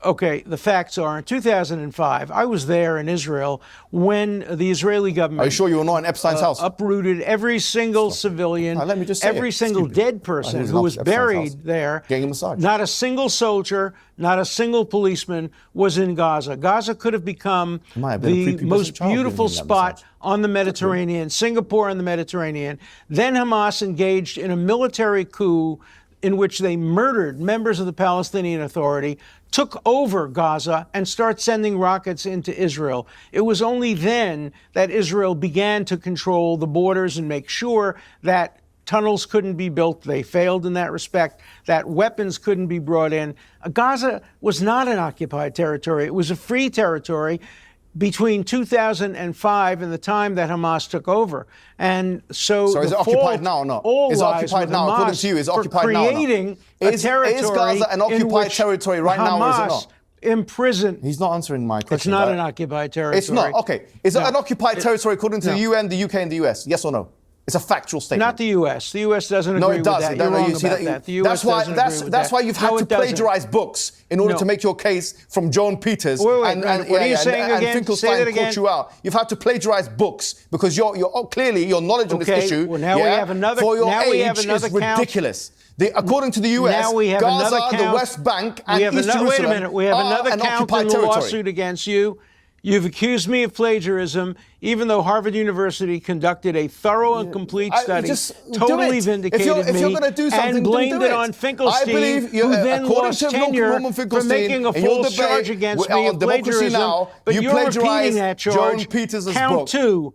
Okay, the facts are, in 2005, I was there in Israel when the Israeli government... Are you sure you were not in Epstein's house? ...uprooted every single civilian, let me just say every single dead person who was buried there. Getting a massage. Not a single soldier, not a single policeman was in Gaza. Gaza could have become the most beautiful spot on the Mediterranean, Singapore on the Mediterranean. Then Hamas engaged in a military coup in which they murdered members of the Palestinian Authority, took over Gaza, and started sending rockets into Israel. It was only then that Israel began to control the borders and make sure that tunnels couldn't be built. They failed in that respect, that weapons couldn't be brought in. Gaza was not an occupied territory. It was a free territory between 2005 and the time that Hamas took over. And so is it occupied now or not? Is it occupied now? According to you, is it occupied now or not? Creating a territory is Gaza an occupied territory right now, or is it not? Imprisoned. He's not answering my question. It's not an occupied territory. It's not. Okay. Is it an occupied territory according to the UN, the UK, and the US? Yes or no? It's a factual statement. Not the U.S. The U.S. doesn't agree with that. No, You're it does. wrong about that. The U.S. doesn't agree with that's that. why you've had to plagiarize books in order to make your case from Joan Peters. What are you saying again? Finkelstein caught you out. You've had to plagiarize books because clearly your knowledge on this issue well, now we have another, for your now age we have another is ridiculous. According to the U.S., Gaza, the West Bank, and East Jerusalem wait a minute. We have another an count occupied in the territory. lawsuit against you. You've accused me of plagiarism, even though Harvard University conducted a thorough and complete study, totally vindicated if you're going to do something, and blamed it on Finkelstein, who then lost tenure for making a false charge against me of plagiarism. But you're repeating that charge. Joan Peters' Count book. two.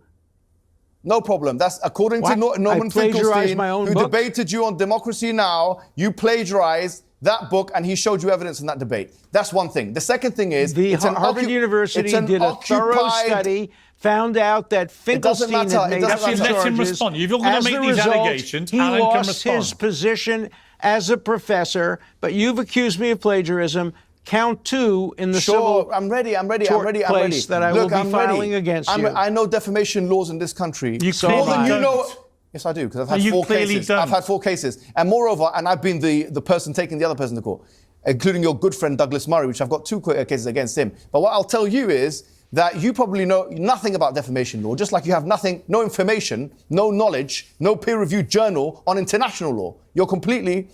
No problem. That's according to Norman Finkelstein, who debated you on Democracy Now! You plagiarized that book, and he showed you evidence in that debate. That's one thing. The second thing is... Harvard University did a thorough study, found out that Finkelstein had made some charges. Let him respond. If you're going to make these allegations, Alan can respond. He lost his position as a professor, but you've accused me of plagiarism. Count two in the civil I'm ready. case that I will be filing against you. I know defamation laws in this country. You clearly don't. Yes, I do, because I've had 4 cases. I've had 4 cases. And moreover, and I've been the person taking the other person to court, including your good friend Douglas Murray, which I've got 2 cases against him. But what I'll tell you is that you probably know nothing about defamation law, just like you have no information, no knowledge, no peer-reviewed journal on international law. You're completely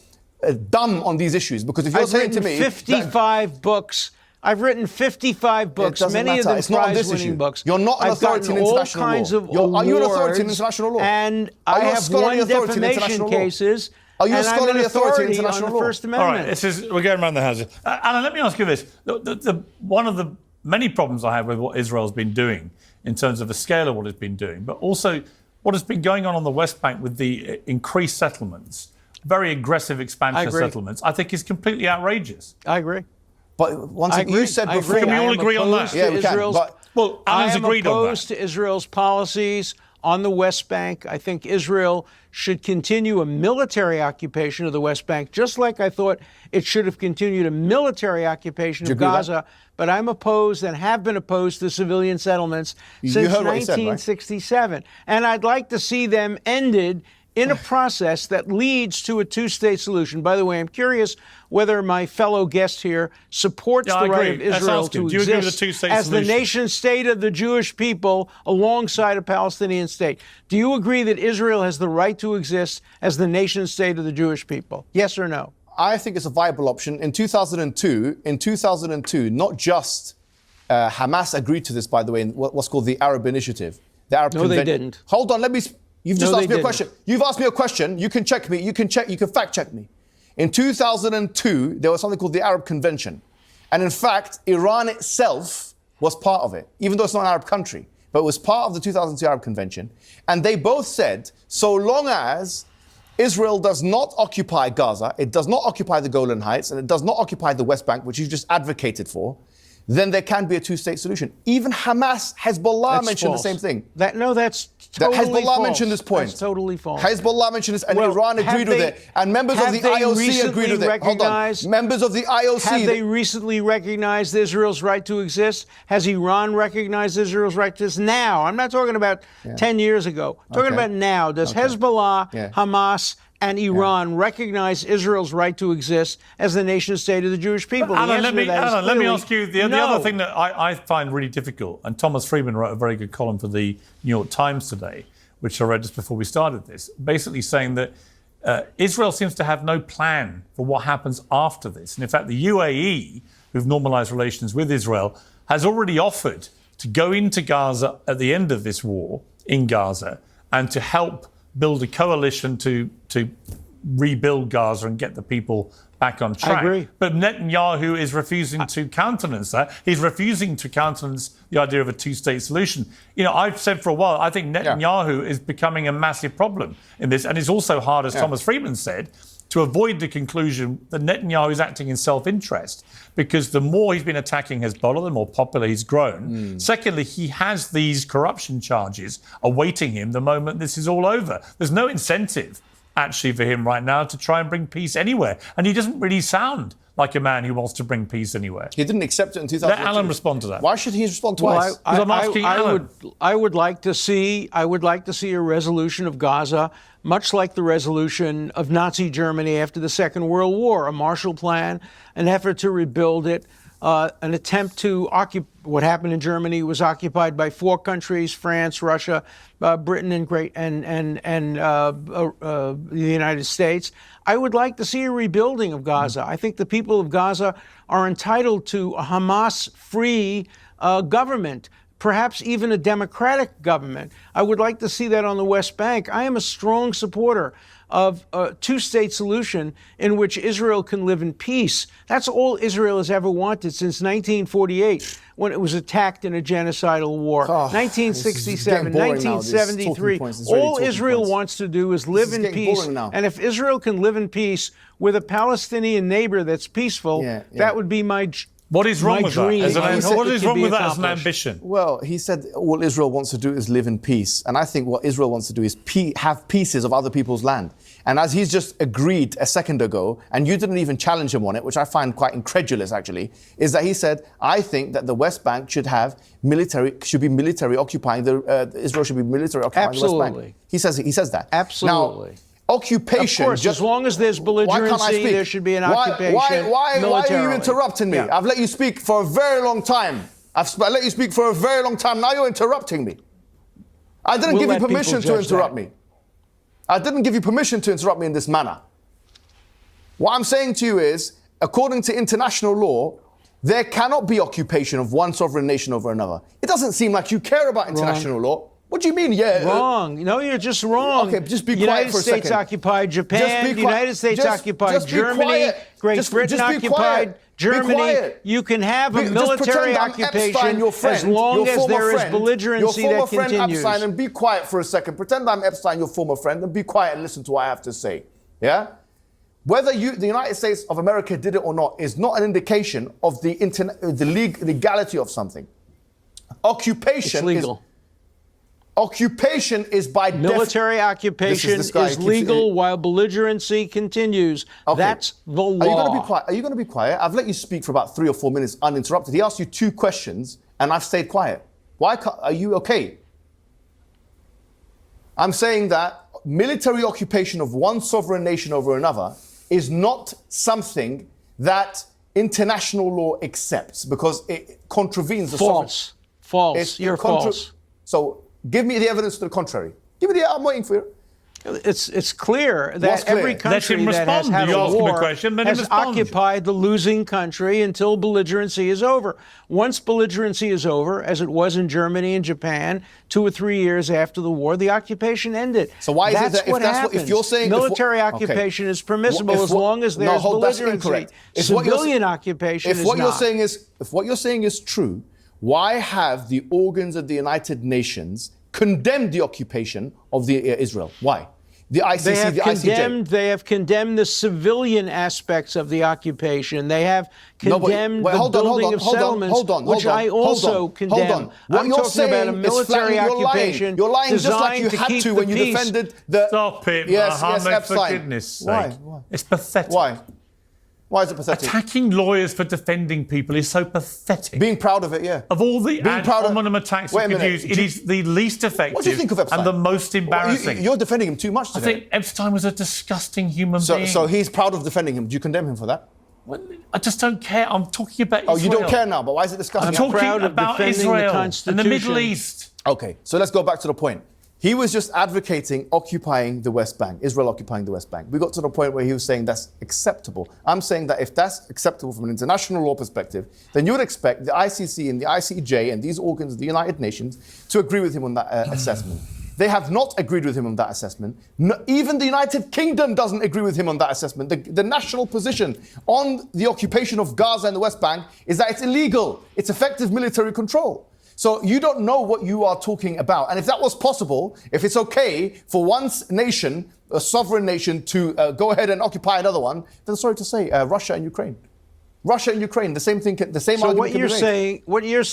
dumb on these issues, because if you're saying to me... 55 books. I've written 55 books, many of them prize-winning books. You're not an authority in international law. Are you an authority in international law? And I have won defamation cases. Are you a scholarly authority in international law? First Amendment. All right, we're going around the houses. Alan, let me ask you this. One of the many problems I have with what Israel's been doing in terms of the scale of what it's been doing, but also what has been going on the West Bank with the increased settlements, very aggressive expansion of settlements, I think is completely outrageous. I agree. But once again, you said before... Can we all agree on that? Yeah, we can. But, well, Alan's agreed on that. I am opposed to Israel's policies on the West Bank. I think Israel should continue a military occupation of the West Bank, just like I thought it should have continued a military occupation of Gaza. But I'm opposed and have been opposed to civilian settlements since 1967. Right? And I'd like to see them ended in a process that leads to a two-state solution. By the way, I'm curious whether my fellow guest here supports the right of Israel to exist as the nation-state of the Jewish people alongside a Palestinian state. Do you agree that Israel has the right to exist as the nation-state of the Jewish people? Yes or no? I think it's a viable option. In 2002, not just Hamas agreed to this, by the way, in what's called the Arab Initiative. The Arab Convention. They didn't. Hold on, You've just asked me a question. You've asked me a question. You can check me. You can fact check me. In 2002, there was something called the Arab Convention. And in fact, Iran itself was part of it, even though it's not an Arab country. But it was part of the 2002 Arab Convention. And they both said, so long as Israel does not occupy Gaza, it does not occupy the Golan Heights, and it does not occupy the West Bank, which you just advocated for, then there can be a two-state solution. Even Hezbollah mentioned the same thing. That's totally Hezbollah false. mentioned this point. That's totally false. Hezbollah mentioned this, and Iran agreed with it. And members of the IOC agreed with it. Hold on. Members of the IOC... Have they recently recognized Israel's right to exist? Has Iran recognized Israel's right to exist? Now. I'm not talking about 10 years ago. I'm talking about now. Does Hezbollah, Hamas, and Iran recognize Israel's right to exist as the nation-state of the Jewish people? Alan, let me ask you the other thing that I find really difficult, and Thomas Friedman wrote a very good column for the New York Times today, which I read just before we started this, basically saying that Israel seems to have no plan for what happens after this. And in fact, the UAE, who've normalized relations with Israel, has already offered to go into Gaza at the end of this war in Gaza and to help build a coalition to rebuild Gaza and get the people back on track. I agree. But Netanyahu is refusing to countenance that. He's refusing to countenance the idea of a two-state solution. You know, I've said for a while, I think Netanyahu is becoming a massive problem in this. And it's also hard, as Thomas Friedman said, to avoid the conclusion that Netanyahu is acting in self-interest, because the more he's been attacking Hezbollah, the more popular he's grown. Secondly, he has these corruption charges awaiting him the moment this is all over. There's no incentive, actually, for him right now to try and bring peace anywhere. And he doesn't really sound like a man who wants to bring peace anywhere. He didn't accept it in 2002. Let Alan respond to that. Why should he respond twice? Well, I'm asking Alan. I would like to see a resolution of Gaza, much like the resolution of Nazi Germany after the Second World War, a Marshall Plan, an effort to rebuild it, an attempt to occupy. What happened in Germany was occupied by 4 countries: France, Russia, Britain, and the United States. I would like to see a rebuilding of Gaza. I think the people of Gaza are entitled to a Hamas-free government, perhaps even a democratic government. I would like to see that on the West Bank. I am a strong supporter of a two-state solution in which Israel can live in peace. That's all Israel has ever wanted since 1948, when it was attacked in a genocidal war. 1967, 1973. All Israel wants to do is live in peace. And if Israel can live in peace with a Palestinian neighbor that's peaceful, that would be my What is wrong with that? What is wrong with that as an ambition? Well, he said all Israel wants to do is live in peace. And I think what Israel wants to do is have pieces of other people's land. And as he's just agreed a second ago, and you didn't even challenge him on it, which I find quite incredulous actually, is that he said, I think that the West Bank should be military occupying Israel should be military occupying the West Bank. He says that. Absolutely. Now, occupation. Of course, as long as there's belligerency, there should be an occupation. Why are you interrupting me? I've let you speak for a very long time. I've let you speak for a very long time. Now you're interrupting me. I didn't give you permission to interrupt me. I didn't give you permission to interrupt me in this manner. What I'm saying to you is, according to international law, there cannot be occupation of one sovereign nation over another. It doesn't seem like you care about international law. What do you mean? Wrong. No, you're just wrong. Okay, just be quiet for a second. United States occupied Japan. The United States occupied Germany. Great Britain occupied Germany, quiet. you can have a Just military pretend I'm Epstein, occupation your friend, as long your as former there is friend, belligerency your that former friend continues. Epstein, and be quiet for a second. Pretend I'm Epstein, your former friend, and be quiet and listen to what I have to say. Yeah? Whether the United States of America did it or not is not an indication of the legality of something. Occupation It's legal. Occupation is by Military occupation this guy is keeps- legal while belligerency continues. Okay. That's the law. Are you going to be quiet? Are you going to be quiet? I've let you speak for about 3 or 4 minutes uninterrupted. He asked you 2 questions, and I've stayed quiet. Why are you okay? I'm saying that military occupation of one sovereign nation over another is not something that international law accepts because it contravenes the false. False. You're false. So give me the evidence to the contrary. Give me the. I'm waiting for you. It's clear What's that clear? every Let country him that has respond. had You a ask him a war question, let him has respond. occupied the losing country until belligerency is over. Once belligerency is over, as it was in Germany and Japan, 2 or 3 years after the war, the occupation ended. So why is it that's that if what that's what- happens. if you're saying- military okay. occupation is permissible If as what- long as No, there's hold, that's belligerency. incorrect. If what you're- Civilian occupation if is what not. you're saying is true, why have the organs of the United Nations condemned the occupation of Israel? Why? The ICC, the ICJ. They have condemned the civilian aspects of the occupation. They have condemned the building of settlements, which I also condemn. What I'm you're talking saying about a is military flatly, occupation you're lying just like you designed to had keep to the when you peace. defended the. Stop it, Yes, Mohammed, for Epstein. goodness sake. Why? It's pathetic. Why? Why is it pathetic? Attacking lawyers for defending people is so pathetic. Being proud of it, yeah. Of all the Being proud of- hominem attacks you Wait a could minute. use, it is the least effective What do you think of Epstein? and the most embarrassing. You're defending him too much I today. think Epstein was a disgusting human So, being. so he's proud of defending him. Do you condemn him for that? Well, I just don't care. I'm talking about Israel. Oh, you don't care now, but why is it I'm disgusting? talking proud of about defending the Israel and the Constitution. Middle East. Okay, so let's go back to the point. He was just advocating occupying the West Bank, Israel occupying the West Bank. We got to the point where he was saying that's acceptable. I'm saying that if that's acceptable from an international law perspective, then you would expect the ICC and the ICJ and these organs of the United Nations to agree with him on that assessment. They have not agreed with him on that assessment. No, even the United Kingdom doesn't agree with him on that assessment. The national position on the occupation of Gaza and the West Bank is that it's illegal. It's effective military control. So you don't know what you are talking about. And if that was possible, if it's okay for one nation, a sovereign nation, to go ahead and occupy another one, then sorry to say, Russia and Ukraine. Russia and Ukraine, the same thing, the same So argument what can you're be made.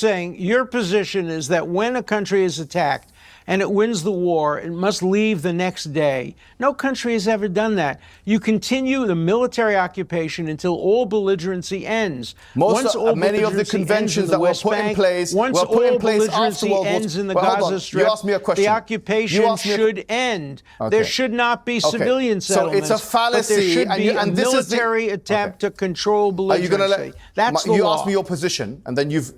saying, your position is that when a country is attacked and it wins the war, it must leave the next day. No country has ever done that. You continue the military occupation until all belligerency ends. Many of the conventions that were put in place once were put in all place after belligerency World War ends in the Well, hold Gaza on. Strip, You asked me a question. the occupation You asked me a- should end. Okay. There should not be Okay. civilian So settlements. it's a fallacy, But there should and be you- and a this is the- military attempt to control Are belligerency. you going to let? That's the You law. asked me your position, and then you've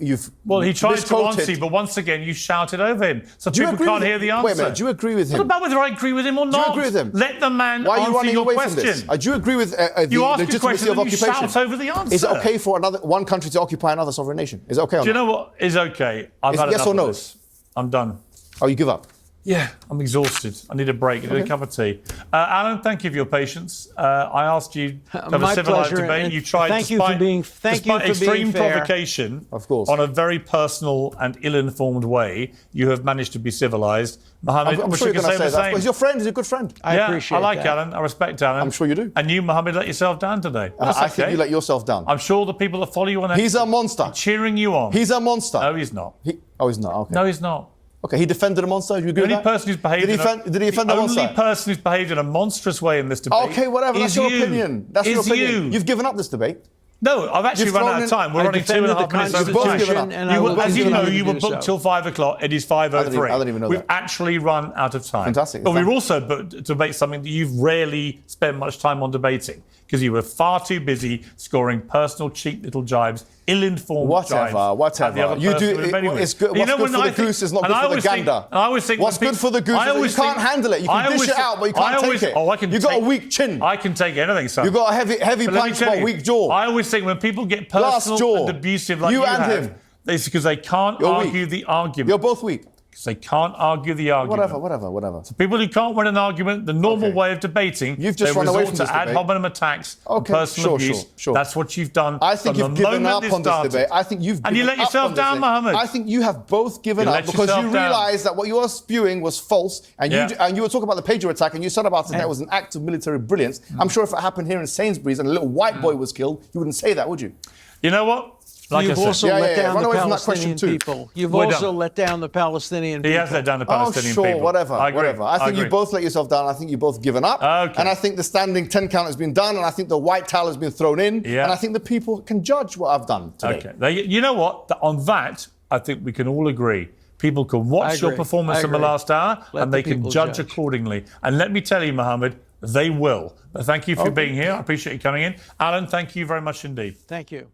Well, he tried to misquoted. answer you, but once again, you shouted over him. So Do you people agree can't with hear him? the answer. Wait a minute. Do you agree with him? What about whether I agree with him or Do not? you agree with him? Let the man Why are you answer running your away question. from this? Do you agree with the You ask a legitimacy question of and you occupation? shout over the answer. Is it okay for one country to occupy another sovereign nation? Is it okay or Do you not? know what is okay? I've Is had yes enough or of no? this. I'm done. Oh, you give up? Yeah, I'm exhausted. I need a break. I need a cup of tea. Alan, thank you for your patience. I asked you to have My a civilised pleasure, debate. and You tried, thank you for despite, being- thank you despite for being extreme fair. provocation, Of course. on a very personal and ill-informed way, you have managed to be civilised. Mohammed, I'm wish sure you you're could going to say say the that. same. He's your friend. He's a good friend. I Yeah, appreciate I like that. Alan. I respect Alan. I'm sure you do. And you, Mohammed, let yourself down today. That's I okay. think you let yourself down. I'm sure the people that follow you on He's a monster. cheering you on. He's a monster. No, he's not. He's not. Okay. No, he's not. Okay, he defended a monster. You agree The with only that? person who's behaved Did he defend the the monster? only person who's behaved in a monstrous way in this debate. Okay, whatever. That's is your you. opinion. That's your Is opinion. you. You've given up this debate. No, I've actually You've run thrown out of in- time. We're I running 2.5 defended the minutes over You've both time. given up. Constitution, and You I were- will As you continue know, to you were do booked so. till 5 o'clock. It is 5:03. I didn't even know We've that. actually run out of time. Fantastic. But we were also booked to debate something that you've rarely spent much time on debating because you were far too busy scoring personal, cheap little jibes, ill-informed Whatever, jibes. at the other You person do. who were anyway. It's good. You What's know, good when for I the think- goose is not and good I for the always think- gander. and I always think What's when good for the goose I is that you always can't think- handle it. You I can dish always it think- out, but you I can't always- take it. Oh, I can You've got a take- weak chin. I can take anything, son. You've got a heavy But let me punch, tell but you, weak jaw. I always think when people get Glass personal jaw. and abusive like You you and have, him. it's because they can't You're argue weak. the argument. You're both weak. because they can't argue the argument. Whatever. So people who can't win an argument, the normal way of debating, You've just they run away resort from to this ad debate. hominem attacks and Okay, personal abuse. sure. That's what you've done. I think from you've the given moment up this on this started. debate. I think you've And you given let up yourself on this down, thing. Mohammed. I think you have both given You up let because yourself you down. realised that what you were spewing was false, and Yeah. you were talking about the pager attack, and you said about it that it was an act of military brilliance. I'm sure if it happened here in Sainsbury's and a little white boy was killed, you wouldn't say that, would you? You know what? Like You've I said, also let down Run the away from that Palestinian question too. people. You've We're also done. let down the Palestinian people. he has let down the Oh, Palestinian sure, people. whatever. I agree. I think you agree. both let yourself down. I think you both given up. Okay. And I think the standing 10 count has been done, and I think the white towel has been thrown in. Yeah. And I think the people can judge what I've done today. Okay. You know what? On that, I think we can all agree. People can watch your agree. performance I in the agree. last hour, Let and the they can people judge judge. accordingly. And let me tell you, Mohammed, they will. But thank you for Okay. being here. I appreciate you coming in. Alan, thank you very much indeed. Thank you.